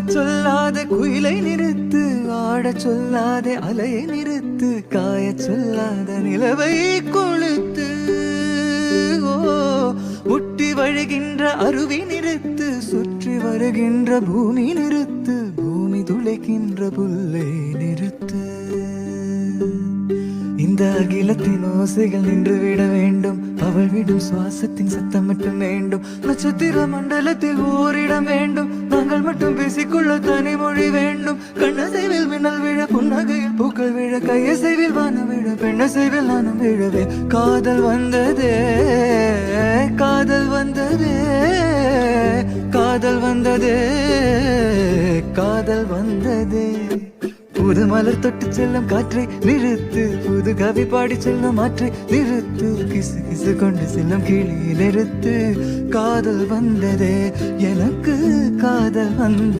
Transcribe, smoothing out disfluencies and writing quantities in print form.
சொல்லாத குயிலை நிறுத்து, ஆடச் சொல்லாத அலையை நிறுத்து, காயச் சொல்லாத நிலவை கொளுத்து. ஓ, முட்டி வழிகின்ற அருவி நிறுத்து, சுற்றி வருகின்ற பூமி நிறுத்து, பூமி துளைக்கின்ற புல்லை நிறுத்து. இந்த அகிலத்தின் ஓசைகள் நின்று விட வேண்டும், அவள் விடும் சுவாசத்தின் சத்தம் மட்டும் வேண்டும். நட்சத்திர மண்டலத்தில் ஓரிடம் வேண்டும், நாங்கள் மட்டும் பேசிக்கொள்ள தனி மொழி வேண்டும். கண்ணசைவில் மின்னல் விழ, புன்னகையில் பூக்கள் விழ, கையசைவில் வானம் விழ, பெண்ணசைவில் நானும் விழவே. காதல் வந்ததே, காதல் வந்ததே, காதல் வந்ததே, காதல் வந்ததே. புது மலர் தொட்டு செல்லும் காற்றை நிறுத்து, புது கவி பாடி செல்லும் ஆற்றை நிறுத்து, கிசு கிசு கொண்டு செல்லும் கிளியை நிறுத்து. காதல் வந்ததே, எனக்கு காதல் வந்ததே.